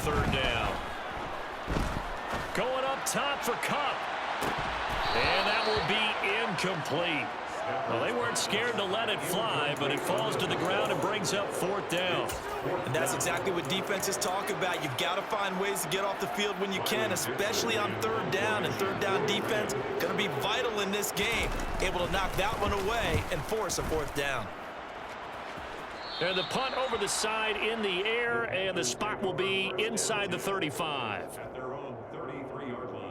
third down. Going up top for Cup. And that will be incomplete. Well, they weren't scared to let it fly, but it falls to the ground and brings up fourth down. And that's exactly what defenses talk about. You've got to find ways to get off the field when you can, especially on third down. And third down defense going to be vital in this game. Able to knock that one away and force a fourth down. And the punt over the side in the air, and the spot will be inside the 35. At their own 33-yard line.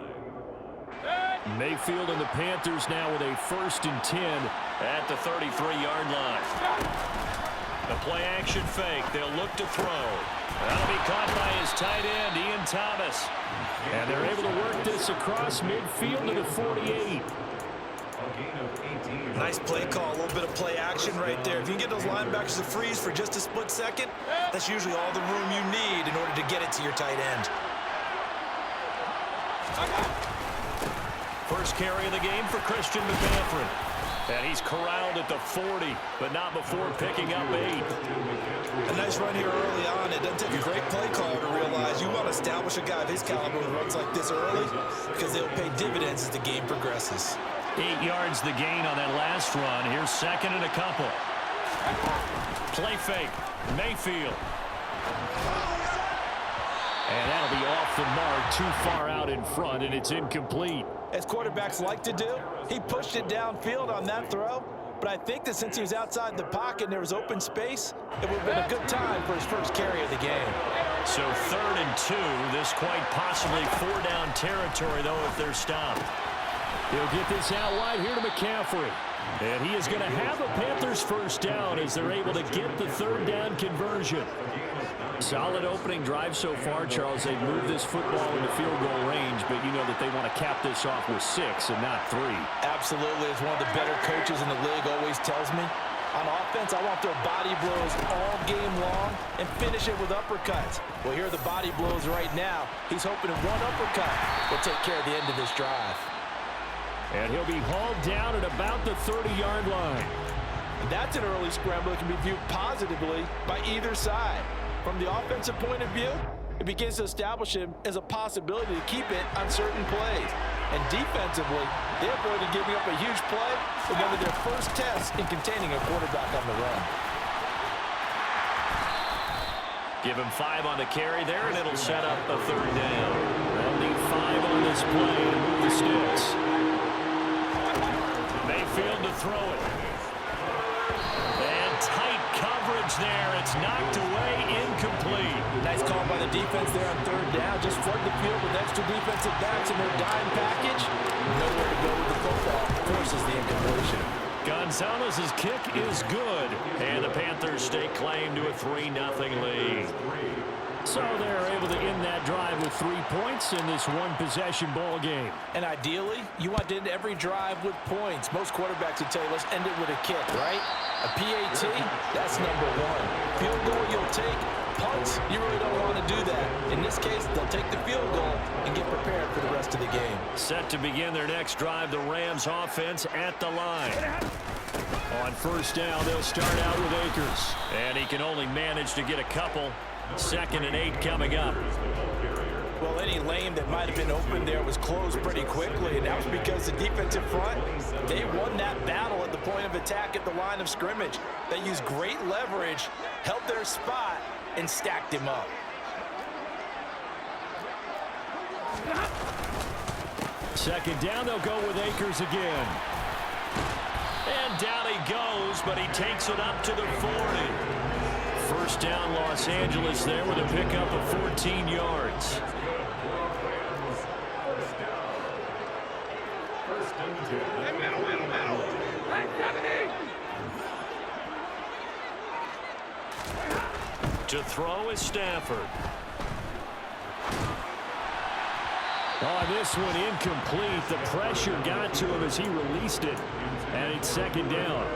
Mayfield and the Panthers now with a 1st and 10 at the 33-yard line. The play-action fake. They'll look to throw. That'll be caught by his tight end, Ian Thomas. And they're able to work this across midfield to the 48. Nice play call, a little bit of play action right there. If you can get those linebackers to freeze for just a split second, that's usually all the room you need in order to get it to your tight end. First carry of the game for Christian McCaffrey. And he's corralled at the 40, but not before picking up 8. A nice run here early on. It doesn't take a great play caller to realize you want to establish a guy of his caliber who runs like this early because they'll pay dividends as the game progresses. 8 yards the gain on that last run. Here's 2nd and a couple. Play fake. Mayfield. And that'll be off the mark, too far out in front, and it's incomplete. As quarterbacks like to do, he pushed it downfield on that throw. But I think that since he was outside the pocket and there was open space, it would have been a good time for his first carry of the game. So 3rd and 2. This quite possibly 4-down territory, though, if they're stopped. He'll get this out wide here to McCaffrey. And he is going to have a Panthers first down as they're able to get the 3rd down conversion. Solid opening drive so far, Charles. They've moved this football into field goal range, but you know that they want to cap this off with 6 and not 3. Absolutely. As one of the better coaches in the league always tells me, on offense, I want their body blows all game long and finish it with uppercuts. Well, here are the body blows right now. He's hoping that one uppercut will take care of the end of this drive. And he'll be hauled down at about the 30-yard line. And that's an early scramble that can be viewed positively by either side. From the offensive point of view, it begins to establish him as a possibility to keep it on certain plays. And defensively, they avoided giving up a huge play with one of their first tests in containing a quarterback on the run. Give him 5 on the carry there, and it'll set up a 3rd down. They'll need 5 on this play to move the sticks. Mayfield to throw it. And tight coverage there. It's knocked away, incomplete. Nice call by the defense there on 3rd down. Just flood the field with extra defensive backs in their dime package. Nowhere to go with the football. Forces the incompletion. Gonzalez's kick is good. And the Panthers stake claim to a 3-0 lead. So they're able to end that drive with 3 points in this one-possession ball game. And ideally, you want to end every drive with points. Most quarterbacks would tell you, let's end it with a kick, right? A PAT, that's number 1. Field goal you'll take. Punts, you really don't want to do that. In this case, they'll take the field goal and get prepared for the rest of the game. Set to begin their next drive, the Rams offense at the line. On 1st down, they'll start out with Akers. And he can only manage to get a couple. 2nd and 8 coming up. Well, any lane that might have been open there was closed pretty quickly, and that was because the defensive front, they won that battle at the point of attack at the line of scrimmage. They used great leverage, held their spot, and stacked him up. Second down, they'll go with Akers again. And down he goes, but he takes it up to the 40. First down, Los Angeles there with a pickup of 14 yards. To throw is Stafford. Oh, this one incomplete. The pressure got to him as he released it. And it's 2nd down.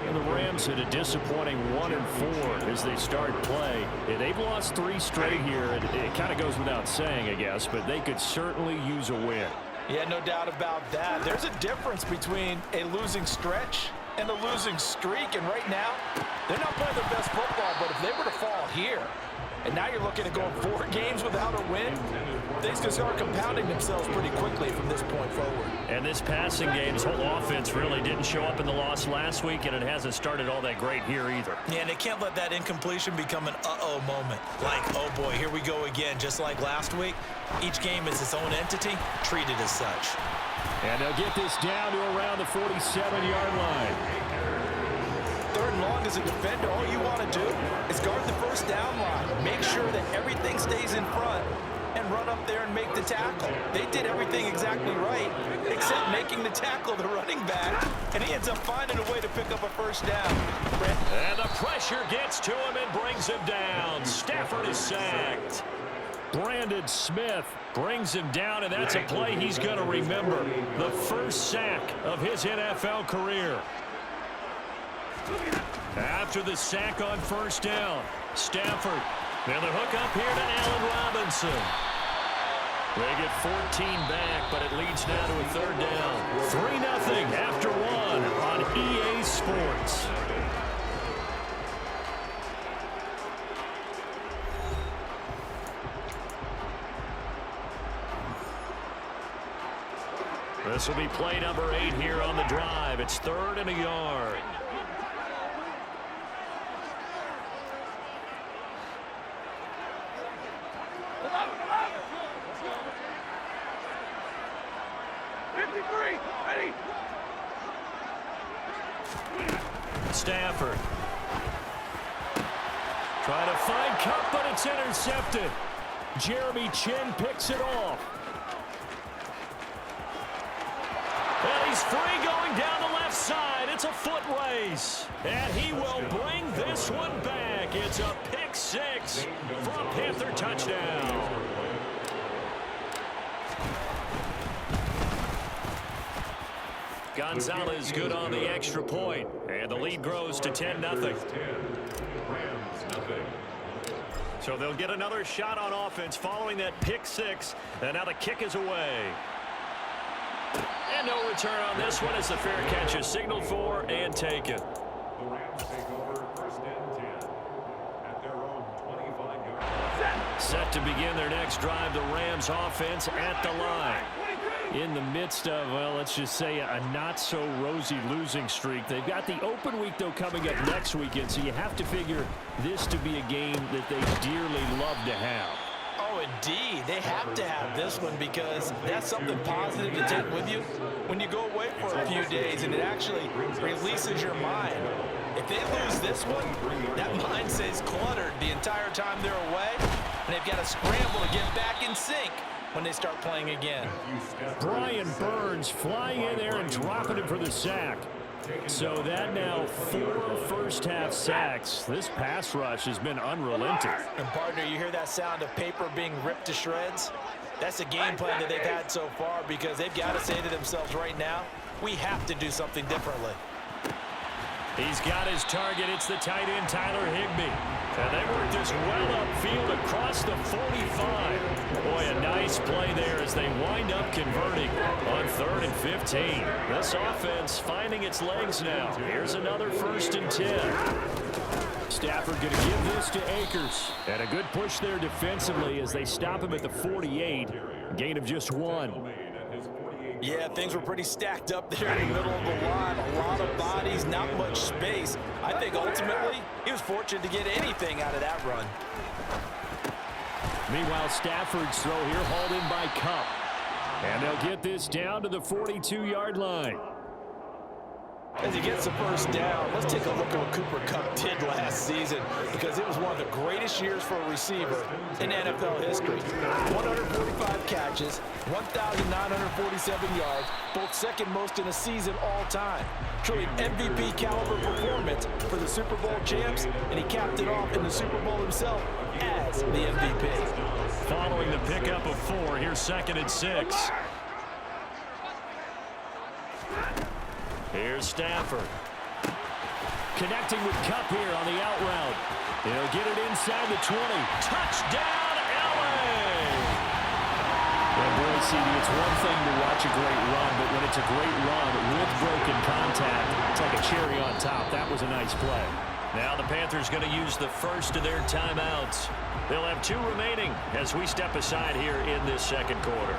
And the Rams had a disappointing 1-4 as they start play. Yeah, they've lost 3 straight here. And it kind of goes without saying, I guess, but they could certainly use a win. Yeah, no doubt about that. There's a difference between a losing stretch and a losing streak. And right now, they're not playing their best football, but if they were to fall here, And now you're looking at going 4 games without a win. Things can start compounding themselves pretty quickly from this point forward. And this passing game's whole offense really didn't show up in the loss last week, and it hasn't started all that great here either. Yeah, and they can't let that incompletion become an uh-oh moment. Like, oh boy, here we go again, just like last week. Each game is its own entity, treated as such. And they'll get this down to around the 47-yard line. 3rd and long as a defender, all you want to do is guard the first down line. Make sure that everything stays in front and run up there and make the tackle. They did everything exactly right, except making the tackle the running back, and he ends up finding a way to pick up a first down. And the pressure gets to him and brings him down. Stafford is sacked. Brandon Smith brings him down, and that's a play he's going to remember. The first sack of his NFL career. After the sack on first down, Stafford. And the hook up here to Allen Robinson. They get 14 back, but it leads now to a 3rd down. 3-0 after 1 on EA Sports. This will be play number 8 here on the drive. It's 3rd and a yard. Stafford. Trying to find Cup, but it's intercepted. Jeremy Chin picks it off. And he's free going down the left side. It's a foot race. And he will bring this one back. It's a pick 6 for a Panther touchdown. Gonzalez good on the extra point, and the lead grows to 10-0. So they'll get another shot on offense following that pick 6, and now the kick is away. And no return on this one as the fair catch is signaled for and taken. The Rams take over 1st and 10 at their own 25-yard. Set to begin their next drive, the Rams offense at the line. In the midst of, well, let's just say a not-so-rosy losing streak. They've got the open week, though, coming up next weekend, so you have to figure this to be a game that they dearly love to have. Oh, indeed. They have to have this one because that's something positive to take with you when you go away for a few days, and it actually releases your mind. If they lose this one, that mind stays cluttered the entire time they're away, and they've got to scramble to get back in sync when they start playing again. Brian Burns flying in there and dropping him for the sack. So that now 4 first-half sacks. This pass rush has been unrelenting. And partner, you hear that sound of paper being ripped to shreds? That's the game plan that they've had so far because they've got to say to themselves right now, we have to do something differently. He's got his target. It's the tight end, Tyler Higbee. And they work this well upfield across the 45. Boy, a nice play there as they wind up converting on 3rd and 15. This offense finding its legs now. Here's another 1st and 10. Stafford going to give this to Akers. And a good push there defensively as they stop him at the 48. Gain of just 1. Yeah, things were pretty stacked up there in the middle of the line. A lot of bodies, not much space. I think ultimately he was fortunate to get anything out of that run. Meanwhile, Stafford's throw here hauled in by Cup. And they'll get this down to the 42-yard line. As he gets the first down, let's take a look at what Cooper Kupp did last season because it was one of the greatest years for a receiver in NFL history. 145 catches, 1,947 yards, both second most in a season all time. Truly MVP caliber performance for the Super Bowl champs, and he capped it off in the Super Bowl himself as the MVP. Following the pickup of 4, here's 2nd and 6. Here's Stafford. Connecting with Kupp here on the out route. He'll get it inside the 20. Touchdown, LA! And boy, CD, it's one thing to watch a great run, but when it's a great run with broken contact, it's like a cherry on top. That was a nice play. Now the Panthers going to use the first of their timeouts. They'll have 2 remaining as we step aside here in this second quarter.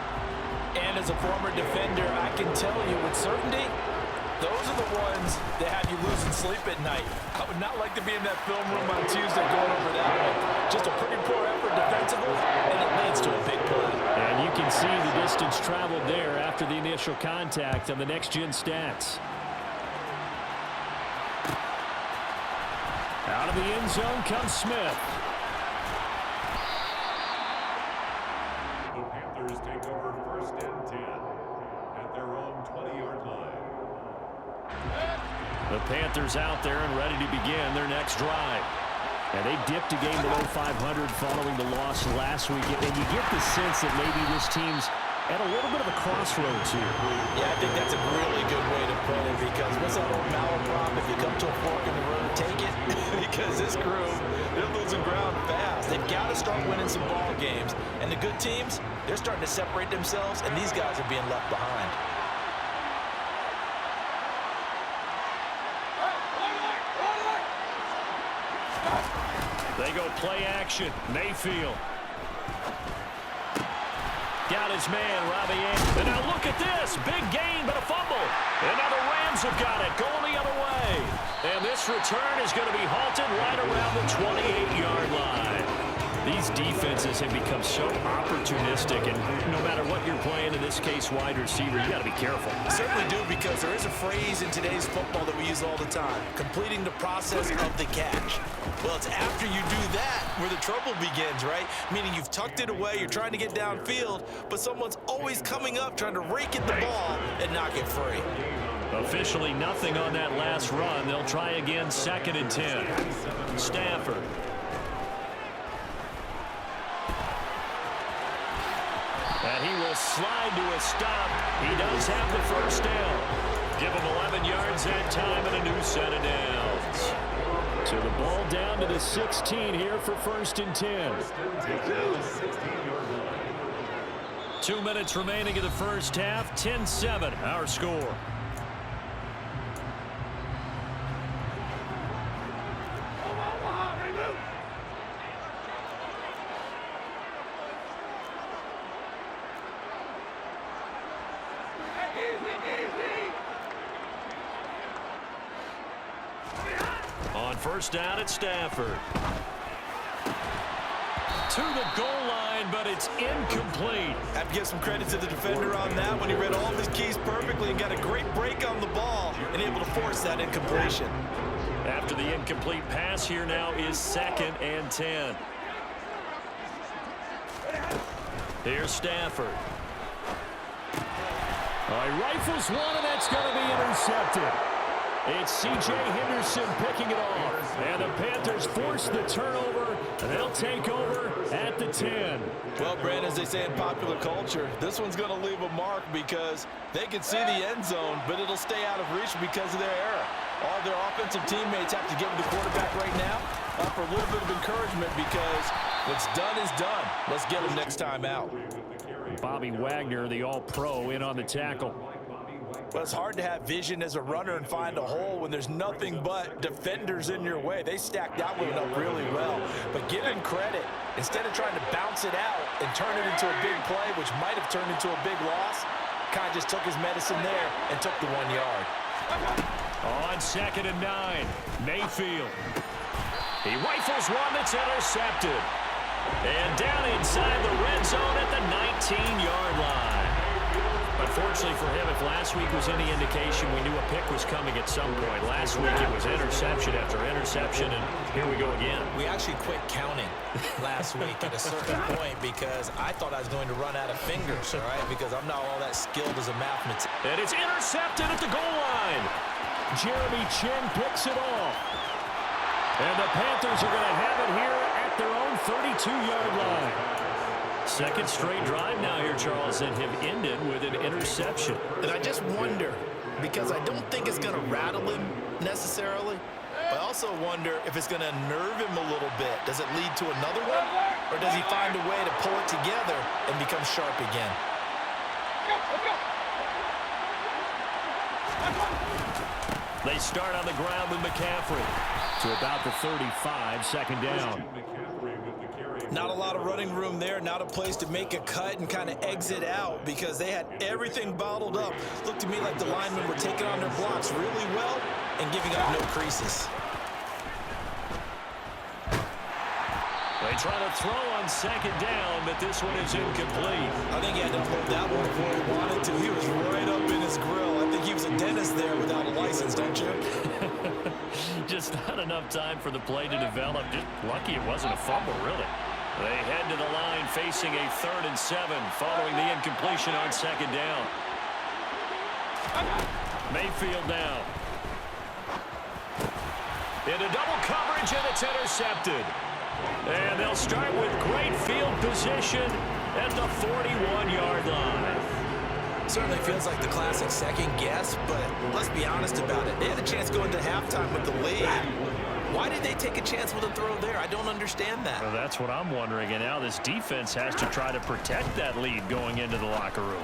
And as a former defender, I can tell you with certainty, those are the ones that have you losing sleep at night. I would not like to be in that film room on Tuesday going over that one. Just a pretty poor effort defensively, and it leads to a big play. And you can see the distance traveled there after the initial contact on the next-gen stats. Out of the end zone comes Smith. The Panthers take over 1st and 10 at their own 20-yard line. The Panthers out there and ready to begin their next drive. And they dipped a game below 500 following the loss last week. And you get the sense that maybe this team's at a little bit of a crossroads here. Yeah, I think that's a really good way to put it, because what's that old malaprop? If you come to a fork in the road, take it. Because this crew, they're losing ground fast. They've got to start winning some ball games. And the good teams, they're starting to separate themselves, and these guys are being left behind. They go play action. Mayfield. Got his man, Robbie. And now look at this. Big gain, but a fumble. And now the Rams have got it, going the other way. And this return is going to be halted right around the 28-yard line. These defenses have become so opportunistic, and no matter what you're playing, in this case wide receiver, you got to be careful. Certainly do, because there is a phrase in today's football that we use all the time: completing the process of the catch. Well, it's after you do that where the trouble begins, right? Meaning you've tucked it away, you're trying to get downfield, but someone's always coming up trying to rake at the ball and knock it free. Officially nothing on that last run. They'll try again, 2nd and 10. Stafford. And he will slide to a stop. He does have the first down. Give him 11 yards that time and a new set of downs. So the ball down to the 16 here for 1st and 10. 2 minutes remaining in the first half. 10-7 our score. On first down at Stafford. To the goal line, but it's incomplete. I have to give some credit to the defender on that when he read all of his keys perfectly and got a great break on the ball and able to force that incompletion. After the incomplete pass, here now is 2nd and 10. Here's Stafford. He rifles one, and that's going to be intercepted. It's C.J. Henderson picking it off. And the Panthers force the turnover, and they'll take over at the 10. Well, Brandon, as they say in popular culture, this one's going to leave a mark, because they can see the end zone, but it'll stay out of reach because of their error. All their offensive teammates have to give the quarterback right now for a little bit of encouragement, because what's done is done. Let's get them next time out. Bobby Wagner, the all-pro, in on the tackle. Well, it's hard to have vision as a runner and find a hole when there's nothing but defenders in your way. They stacked that one up really well. But give him credit. Instead of trying to bounce it out and turn it into a big play, which might have turned into a big loss, kind of just took his medicine there and took the 1 yard. On 2nd and 9, Mayfield. He rifles one that's intercepted. And down inside the red zone at the 19-yard line. Unfortunately for him, if last week was any indication, we knew a pick was coming at some point. Last week it was interception after interception, and here we go again. We actually quit counting last week at a certain point because I thought I was going to run out of fingers, all right, because I'm not all that skilled as a mathematician. And it's intercepted at the goal line. Jeremy Chin picks it off. And the Panthers are going to have it here at their own 32-yard line. Second straight drive now here, Charles, that have ended with an interception. And I just wonder, because I don't think it's going to rattle him necessarily, but I also wonder if it's going to nerve him a little bit. Does it lead to another one? Or does he find a way to pull it together and become sharp again? They start on the ground with McCaffrey. to about the 35, second down. Not a lot of running room there, not a place to make a cut and kind of exit out because they had everything bottled up. Looked to me like the linemen were taking on their blocks really well and giving up no creases. They try to throw on second down, but this one is incomplete. I think he had to upload that one before he wanted to. He was right up in his grill. I think he was a dentist there without a license, don't you? Just not enough time for the play to develop. Just lucky it wasn't a fumble, really. They head to the line facing a 3rd and 7 following the incompletion on second down. Mayfield now. Into double coverage, and it's intercepted. And they'll start with great field position at the 41-yard line. Certainly feels like the classic second guess, but let's be honest about it. They had a chance going to halftime with the lead. Why did they take a chance with a throw there? I don't understand that. Well, that's what I'm wondering. And now this defense has to try to protect that lead going into the locker room.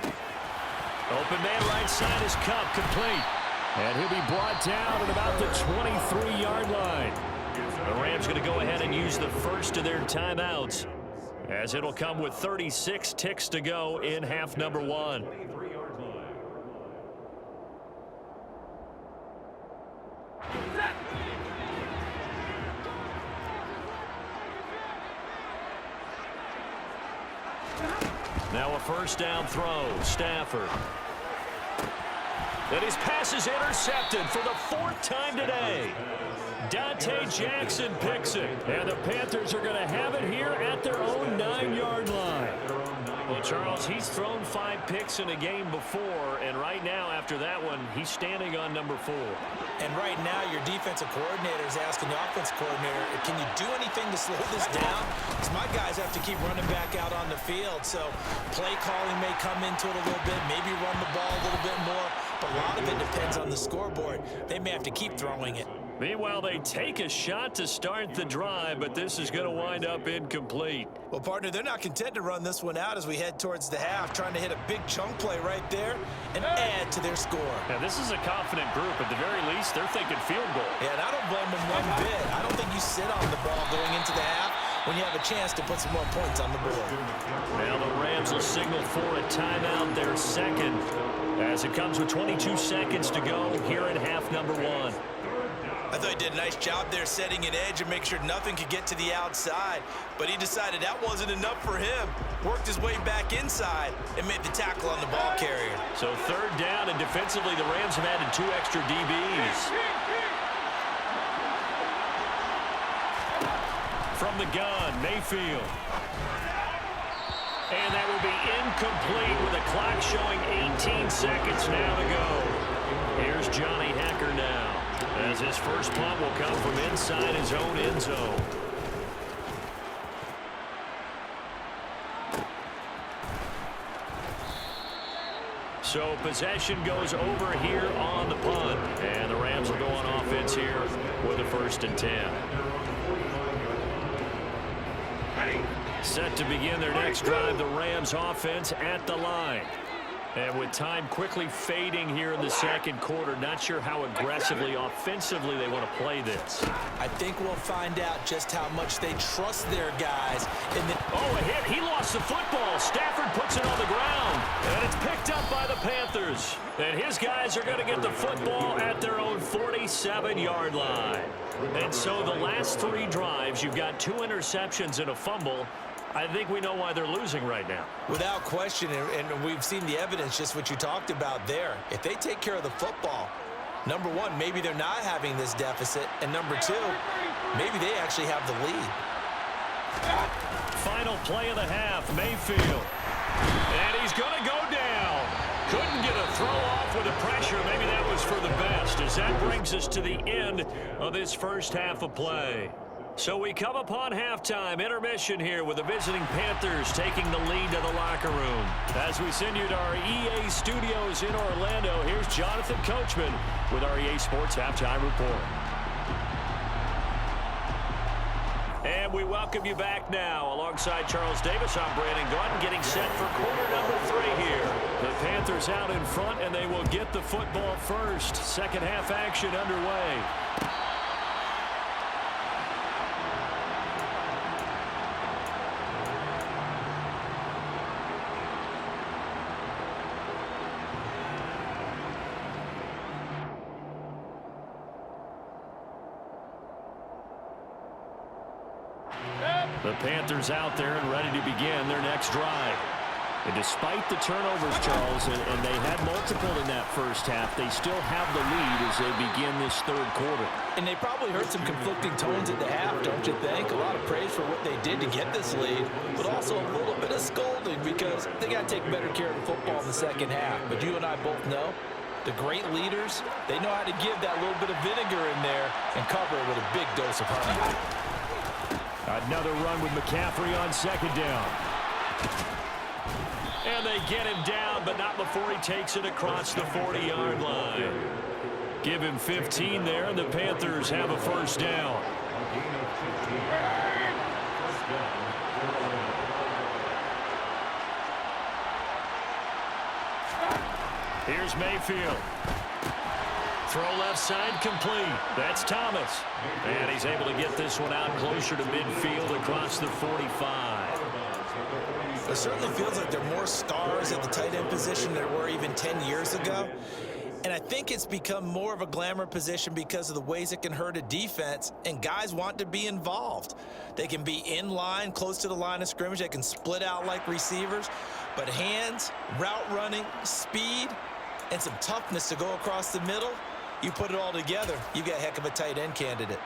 Open man right side is Cup, complete. And he'll be brought down at about the 23-yard line. The Rams going to go ahead and use the first of their timeouts, as it'll come with 36 ticks to go in half number 1. Now a first down throw, Stafford. And his pass is intercepted for the 4th time today. Dante Jackson picks it. And the Panthers are going to have it here at their own 9-yard line. Well, Charles, he's thrown 5 picks in a game before, and right now, after that one, he's standing on number 4. And right now, your defensive coordinator is asking the offensive coordinator, can you do anything to slow this down? Because my guys have to keep running back out on the field, so play calling may come into it a little bit, maybe run the ball a little bit more, but a lot of it depends on the scoreboard. They may have to keep throwing it. Meanwhile, they take a shot to start the drive, but this is going to wind up incomplete. Well, partner, they're not content to run this one out as we head towards the half, trying to hit a big chunk play right there and add to their score. Now, this is a confident group. At the very least, they're thinking field goal. Yeah, and I don't blame them one bit. I don't think you sit on the ball going into the half when you have a chance to put some more points on the board. Now the Rams will signal for a timeout, their second, as it comes with 22 seconds to go here in half number 1. I thought he did a nice job there setting an edge and make sure nothing could get to the outside. But he decided that wasn't enough for him. Worked his way back inside and made the tackle on the ball carrier. So 3rd down, and defensively the Rams have added 2 extra DBs. From the gun, Mayfield. And that will be incomplete with the clock showing 18 seconds now to go. Here's Johnny Hecker now, as his first punt will come from inside his own end zone. So possession goes over here on the punt, and the Rams will go on offense here with a 1st and 10. Set to begin their next drive, the Rams offense at the line. And with time quickly fading here in the second quarter, not sure how aggressively, offensively they want to play this. I think we'll find out just how much they trust their guys. Oh, a hit. He lost the football. Stafford puts it on the ground. And it's picked up by the Panthers. And his guys are going to get the football at their own 47-yard line. And so the last 3 drives, you've got 2 interceptions and a fumble. I think we know why they're losing right now. Without question, and we've seen the evidence, just what you talked about there. If they take care of the football, number 1, maybe they're not having this deficit, and number 2, maybe they actually have the lead. Final play of the half, Mayfield. And he's going to go down. Couldn't get a throw off with the pressure. Maybe that was for the best, as that brings us to the end of this first half of play. So we come upon halftime, intermission here with the visiting Panthers taking the lead to the locker room. As we send you to our EA studios in Orlando, here's Jonathan Coachman with our EA Sports Halftime Report. And we welcome you back now. Alongside Charles Davis, I'm Brandon Gordon, getting set for quarter number 3 here. The Panthers out in front, and they will get the football first. Second half action underway. The Panthers out there and ready to begin their next drive. And despite the turnovers, Charles, and they had multiple in that first half, they still have the lead as they begin this third quarter. And they probably heard some conflicting tones at the half, don't you think? A lot of praise for what they did to get this lead, but also a little bit of scolding because they got to take better care of the football in the second half. But you and I both know the great leaders, they know how to give that little bit of vinegar in there and cover it with a big dose of honey. Another run with McCaffrey on second down. And they get him down, but not before he takes it across the 40-yard line. Give him 15 there, and the Panthers have a first down. Here's Mayfield. Throw left side complete. That's Thomas. And he's able to get this one out closer to midfield across the 45. It certainly feels like there are more stars at the tight end position than there were even 10 years ago. And I think it's become more of a glamour position because of the ways it can hurt a defense, and guys want to be involved. They can be in line, close to the line of scrimmage. They can split out like receivers. But hands, route running, speed, and some toughness to go across the middle, you put it all together, you got a heck of a tight end candidate.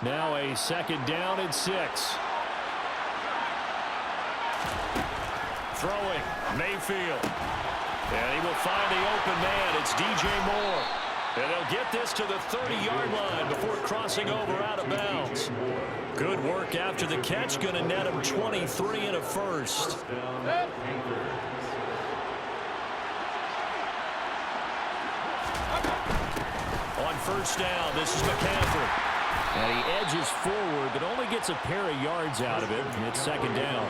Now a second down and 6. Throwing, Mayfield. And he will find the open man. It's DJ Moore. And they'll get this to the 30-yard line before crossing over out of bounds. Good work after the catch. Going to net him 23 and a first. On first down, this is McCaffrey. And he edges forward, but only gets a pair of yards out of it. And it's second down.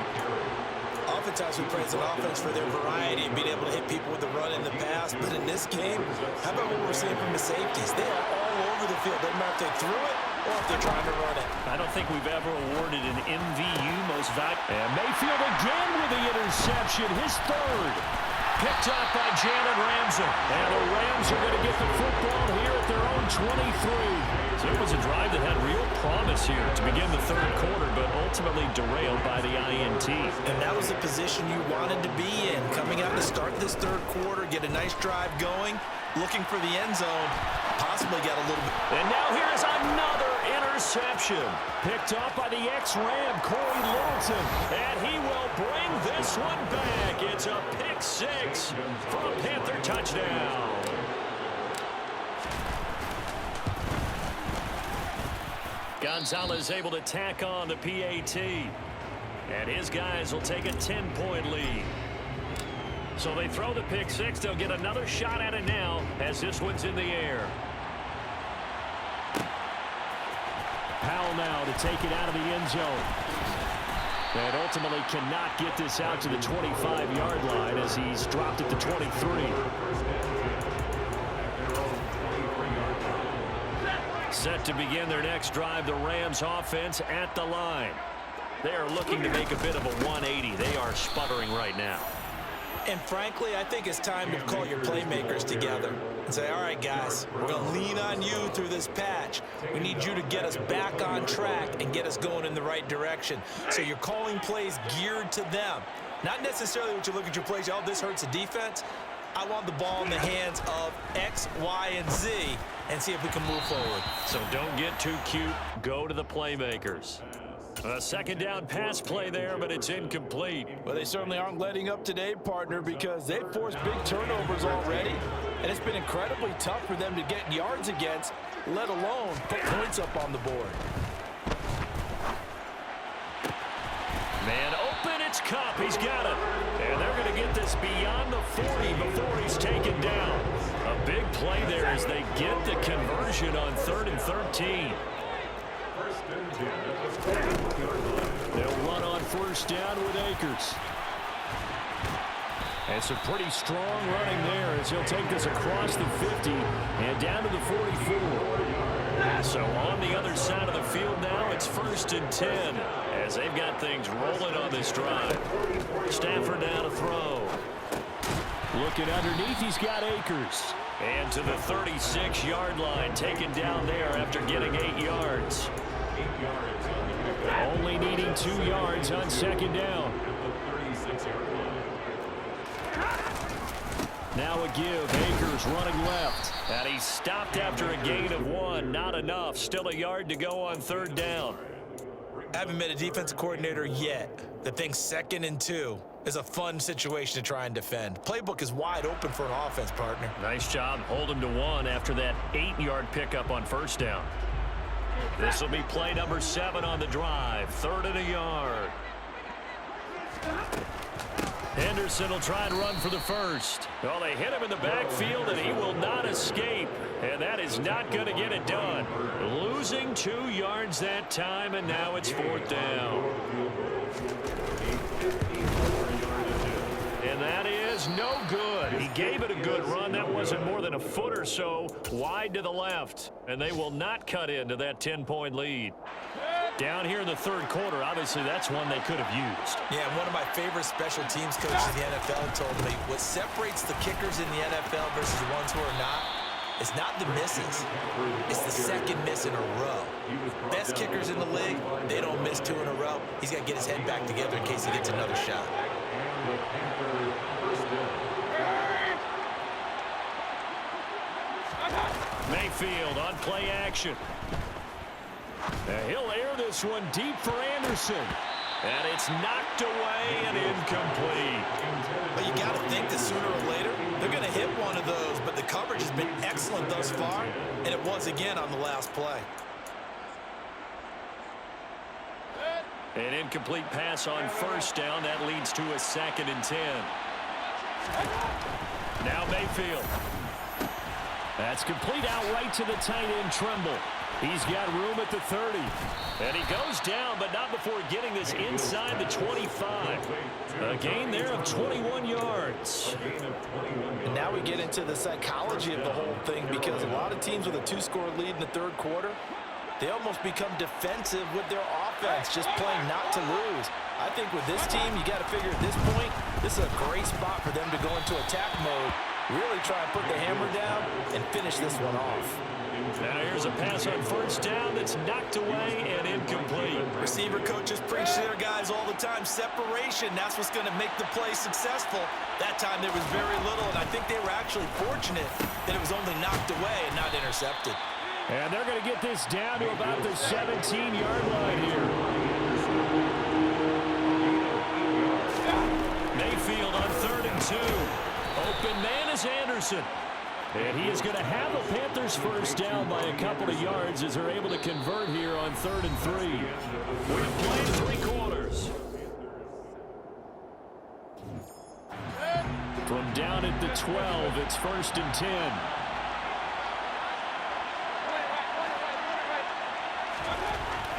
Oftentimes we praise an offense for their variety and being able to hit people with the run in the pass. But in this game, how about what we're seeing from the safeties? They are all over the field. Doesn't matter if they threw it or if they're trying to run it. I don't think we've ever awarded an MVU most valuable. And Mayfield again with the interception, his third. Picked up by Jalen Ramsey. And the Rams are going to get the football here at their own 23. So it was a drive that had real promise here to begin the third quarter, but ultimately derailed by the INT. And that was the position you wanted to be in. Coming out to start this third quarter, get a nice drive going, looking for the end zone, possibly got a little bit. And now here's another interception. Picked up by the ex-Ram, Corey Littleton. And he will bring this one back. It's a pick 6 for a Panther touchdown. Gonzalez able to tack on the PAT. And his guys will take a 10-point lead. So they throw the pick 6. They'll get another shot at it now as this one's in the air. Powell now to take it out of the end zone. And ultimately cannot get this out to the 25-yard line as he's dropped it to 23. Set to begin their next drive, the Rams offense at the line. They are looking to make a bit of a 180. They are sputtering right now. And frankly, I think it's time to call your playmakers together and say, all right, guys, we're going to lean on you through this patch. We need you to get us back on track and get us going in the right direction. So you're calling plays geared to them. Not necessarily what you look at your plays, oh, this hurts the defense. I want the ball in the hands of X, Y, and Z and see if we can move forward. So don't get too cute. Go to the playmakers. A second down pass play there, but it's incomplete. Well, they certainly aren't letting up today, partner, because they've forced big turnovers already, and it's been incredibly tough for them to get yards against, let alone put points up on the board. Man open, it's Kupp. He's got it. And they're going to get this beyond the 40 before he's taken down. A big play there as they get the conversion on 3rd and 13. They'll run on first down with Akers. And some pretty strong running there as he'll take this across the 50 and down to the 44. So on the other side of the field now, it's 1st and 10 as they've got things rolling on this drive. Stafford now to throw. Looking underneath, he's got Akers. And to the 36-yard line, taken down there after getting 8 yards. 8 yards on the pickup. Only needing 2 yards on second down. At the 36-yard line. Now a give. Akers running left. And he stopped after a gain of 1. Not enough. Still a yard to go on third down. Haven't met a defensive coordinator yet that thinks 2nd and 2 is a fun situation to try and defend. Playbook is wide open for an offense, partner. Nice job. Hold him to 1 after that 8-yard pickup on first down. This will be play number 7 on the drive. 3rd and a yard. Henderson will try and run for the first. Well, they hit him in the backfield, and he will not escape. And that is not going to get it done. Losing 2 yards that time, and now it's 4th down. And that is no good. He gave it a good run. That wasn't more than a foot or so wide to the left. And they will not cut into that 10-point lead. Down here in the third quarter, obviously that's one they could have used. Yeah, one of my favorite special teams coaches in the NFL told me what separates the kickers in the NFL versus the ones who are not is not the misses. It's the second miss in a row. Best kickers in the league, they don't miss 2 in a row. He's got to get his head back together in case he gets another shot. Mayfield on play action. He'll air this one deep for Anderson. And it's knocked away and incomplete. But you got to think that sooner or later, they're going to hit one of those. But the coverage has been excellent thus far, and it was again on the last play. An incomplete pass on first down. That leads to a 2nd and 10. Now Mayfield. That's complete out right to the tight end, Tremble. He's got room at the 30. And he goes down, but not before getting this inside the 25. A gain there of 21 yards. And now we get into the psychology of the whole thing, because a lot of teams with a 2-score lead in the third quarter, they almost become defensive with their offense, just playing not to lose. I think with this team, you got to figure at this point, this is a great spot for them to go into attack mode, really try and put the hammer down and finish this one off. Now here's a pass on first down that's knocked away and incomplete. Receiver coaches preach to their guys all the time. Separation, that's what's going to make the play successful. That time there was very little, and I think they were actually fortunate that it was only knocked away and not intercepted. And they're going to get this down to about the 17-yard line here. Mayfield on 3rd and 2. Open man is Anderson. And he is going to have a Panthers first down by a couple of yards as they're able to convert here on 3rd and 3. We're playing 3 quarters. From down at the 12, it's 1st and 10.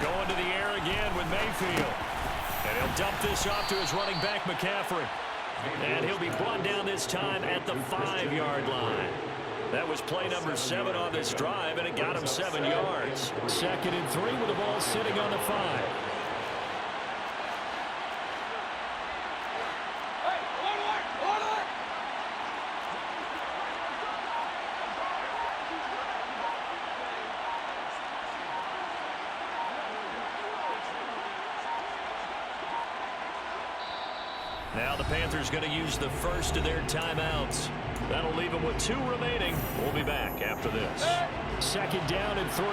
Going to the air again with Mayfield. And he'll dump this off to his running back, McCaffrey. And he'll be brought down this time at the 5-yard line. That was play number 7 on this drive, and it got him 7 yards. 2nd and 3 with the ball sitting on the 5. Now the Panthers going to use the first of their timeouts. That'll leave them with 2 remaining. We'll be back after this. 2nd down and 3.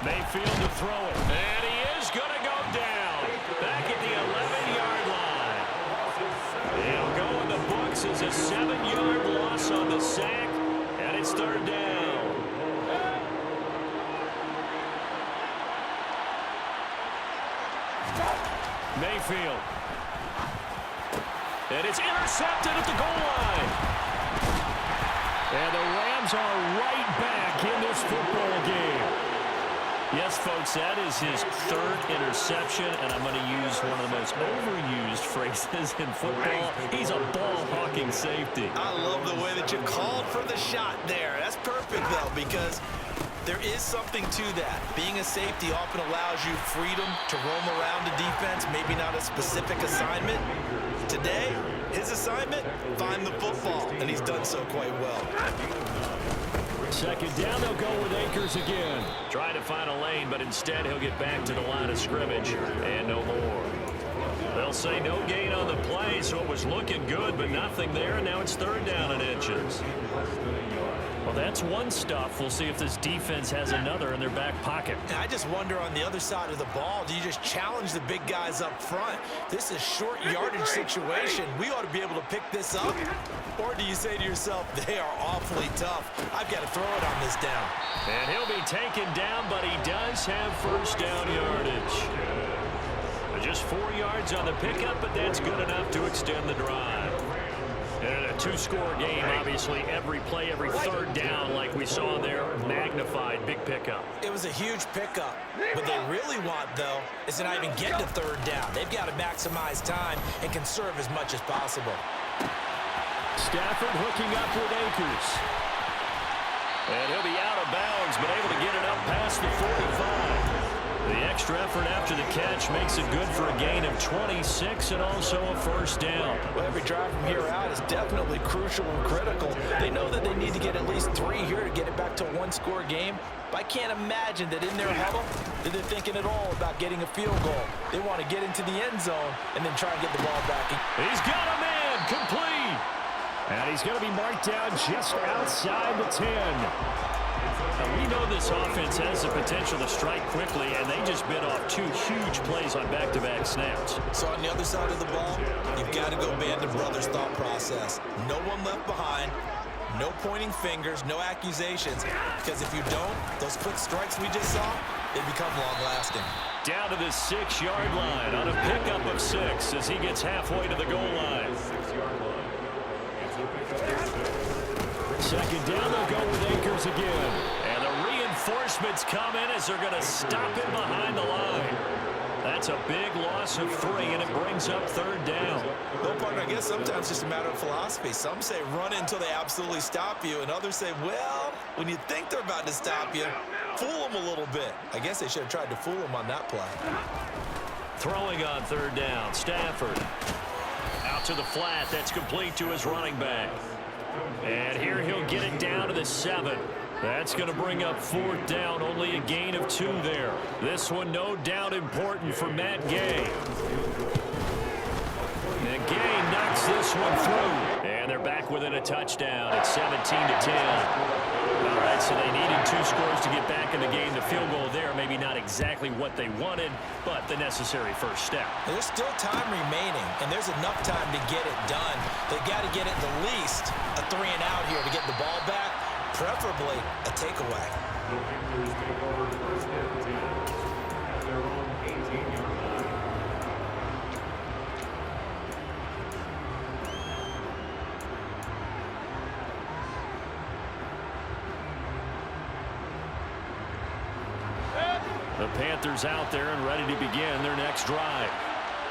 Mayfield to throw it. And he is going to go down. Back at the 11-yard line. He'll go in the books as a 7-yard loss on the sack. And it's 3rd down. Mayfield. And it's intercepted at the goal line. And the Rams are right back in this football game. Yes, folks, that is his 3rd interception, and I'm going to use one of the most overused phrases in football. He's a ball-hawking safety. I love the way that you called for the shot there. That's perfect, though, because There is something to that. Being a safety often allows you freedom to roam around the defense, maybe not a specific assignment. Today, his assignment, find the football, and he's done so quite well. Second down, they'll go with Akers again. Trying to find a lane, but instead he'll get back to the line of scrimmage and no more. They'll say no gain on the play, so it was looking good, but nothing there, and now it's third down and inches. Well, that's one stuff. We'll see if this defense has another in their back pocket. And I just wonder on the other side of the ball, do you just challenge the big guys up front? This is short yardage situation. We ought to be able to pick this up. Or do you say to yourself, they are awfully tough. I've got to throw it on this down. And he'll be taken down, but he does have first down yardage. Just 4 yards on the pickup, but that's good enough to extend the drive. And a two-score game, obviously, every play, every third down, like we saw there, magnified, big pickup. It was a huge pickup. What they really want, though, is to not even get to third down. They've got to maximize time and conserve as much as possible. Stafford hooking up with Akers. And he'll be out of bounds, but able to get it up past the 45. The extra effort after the catch makes it good for a gain of 26 and also a first down. Well, every drive from here out is definitely crucial and critical. They know that they need to get at least 3 here to get it back to a one-score game. But I can't imagine that in their huddle that they're thinking at all about getting a field goal. They want to get into the end zone and then try and get the ball back. He's got a man complete. And he's going to be marked down just outside the 10. Now, we know this offense has the potential to strike quickly, and they just bit off 2 huge plays on back-to-back snaps. So on the other side of the ball, you've got to go band of brothers thought process. No one left behind, no pointing fingers, no accusations, because if you don't, those quick strikes we just saw, they become long-lasting. Down to the 6-yard line on a pickup of 6 as he gets halfway to the goal line. Second down, they'll go with Akers again. And the reinforcements come in as they're going to stop him behind the line. That's a big loss of 3, and it brings up third down. No, partner, I guess sometimes it's just a matter of philosophy. Some say run until they absolutely stop you, and others say, well, when you think they're about to stop you, fool them a little bit. I guess they should have tried to fool them on that play. Throwing on third down, Stafford. Out to the flat, that's complete to his running back. And here he'll get it down to the 7. That's going to bring up fourth down, only a gain of 2 there. This one no doubt important for Matt Gay. And Gay knocks this one through. And they're back within a touchdown at 17-10. All right, so they needed 2 scores to get back in the game. The field goal there, maybe not exactly what they wanted, but the necessary first step. There's still time remaining, and there's enough time to get it done. They've got to get at the least a 3-and-out here to get the ball back, preferably a takeaway. The Panthers take over first and 10 at their own 18-yard line. The Panthers out there and ready to begin their next drive.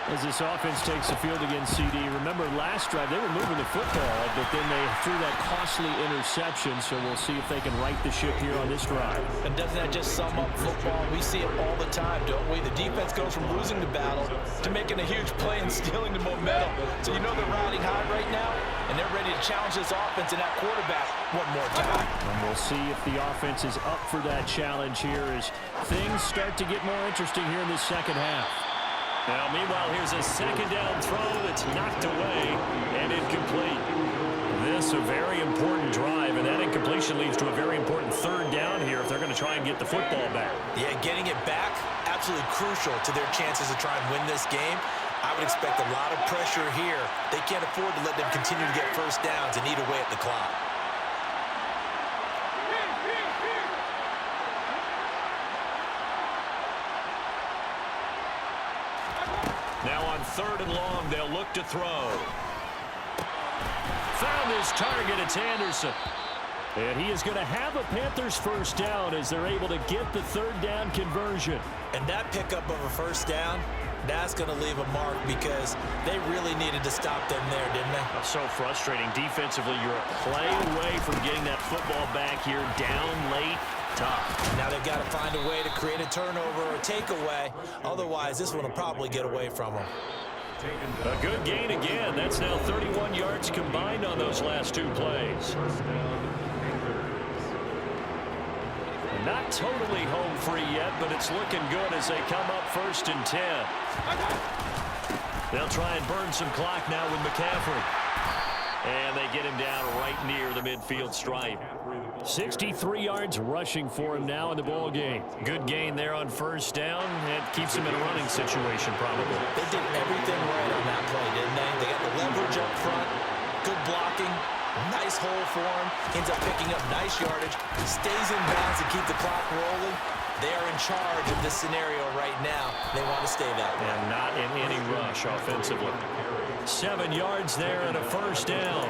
As this offense takes the field against CD, remember last drive they were moving the football, but then they threw that costly interception, so we'll see if they can right the ship here on this drive. And doesn't that just sum up football? We see it all the time, don't we? The defense goes from losing the battle to making a huge play and stealing the momentum. So you know they're riding high right now, and they're ready to challenge this offense and that quarterback one more time. And we'll see if the offense is up for that challenge here as things start to get more interesting here in this second half. Now, meanwhile, here's a second down throw that's knocked away and incomplete. This a very important drive, and that incompletion leads to a very important third down here if they're going to try and get the football back. Yeah, getting it back, absolutely crucial to their chances to try and win this game. I would expect a lot of pressure here. They can't afford to let them continue to get first downs and eat away at the clock. Now on third and long, they'll look to throw. Found his target, it's Anderson. And he is going to have a Panthers first down as they're able to get the third down conversion. And that pickup of a first down, that's going to leave a mark because they really needed to stop them there, didn't they? So frustrating. Defensively, you're a play away from getting that football back here, down late. Tough. Now they've got to find a way to create a turnover or takeaway. Otherwise, this one will probably get away from them. A good gain again. That's now 31 yards combined on those last two plays. Not totally home free yet, but it's looking good as they come up 1st and 10. They'll try and burn some clock now with McCaffrey. And they get him down right near the midfield stripe. 63 yards rushing for him now in the ball game. Good gain there on 1st down. It keeps him in a running situation probably. They did everything right on that play, didn't they? They got the leverage up front, good blocking, nice hole for him, ends up picking up nice yardage, stays in bounds to keep the clock rolling. They are in charge of this scenario right now. They want to stay that way. And not in any rush offensively. 7 yards there and a 1st down.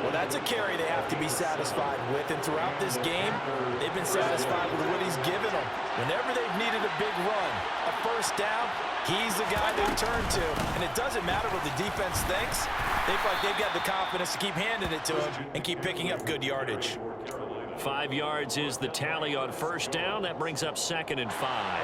Well, that's a carry they have to be satisfied with. And throughout this game, they've been satisfied with what he's given them. Whenever they've needed a big run, a 1st down, he's the guy they turn to. And it doesn't matter what the defense thinks. They feel like they've got the confidence to keep handing it to him and keep picking up good yardage. 5 yards is the tally on 1st down. That brings up 2nd and 5.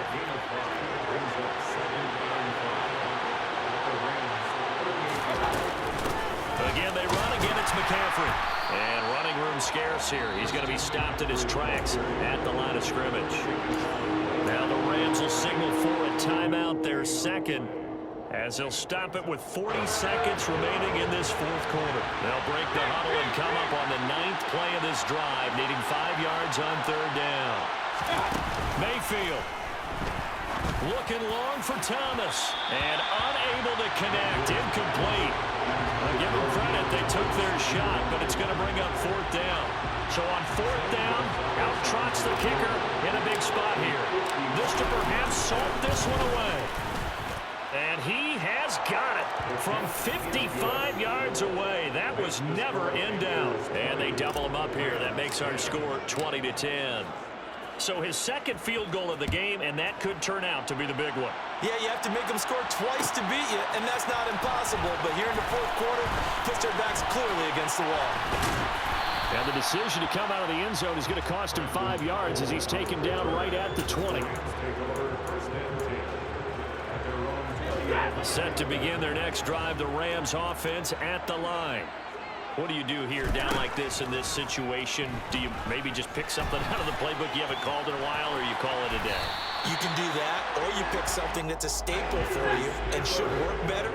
Again, they run. Again, it's McCaffrey. And running room scarce here. He's going to be stopped in his tracks at the line of scrimmage. Now the Rams will signal for a timeout, their second, as they'll stop it with 40 seconds remaining in this 4th quarter. They'll break the huddle and come up on the 9th play of this drive, needing 5 yards on 3rd down. Mayfield looking long for Thomas and unable to connect. Incomplete. I'll give them credit. They took their shot, but it's going to bring up 4th down. So on 4th down, out trots the kicker in a big spot here. This to perhaps salt this one away. And he has got it from 55 yards away. That was never in doubt. And they double him up here. That makes our score 20-10. So his second field goal of the game, and that could turn out to be the big one. Yeah, you have to make them score twice to beat you, and that's not impossible. But here in the 4th quarter, puts their backs clearly against the wall. And the decision to come out of the end zone is going to cost him 5 yards as he's taken down right at the 20. Set to begin their next drive, the Rams offense at the line. What do you do here down like this in this situation? Do you maybe just pick something out of the playbook you haven't called in a while, or you call it a day? You can do that, or you pick something that's a staple for you and should work better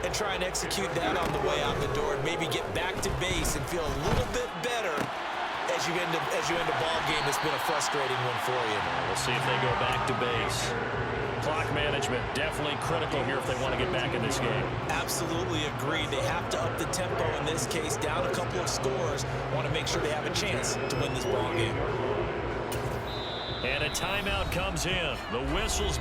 and try and execute that on the way out the door and maybe get back to base and feel a little bit better as you end a ball game that's been a frustrating one for you. We'll see if they go back to base. Clock management definitely critical here if they want to get back in this game. Absolutely agreed. They have to up the tempo in this case, down a couple of scores. Want to make sure they have a chance to win this ball game. And a timeout comes in. The whistle's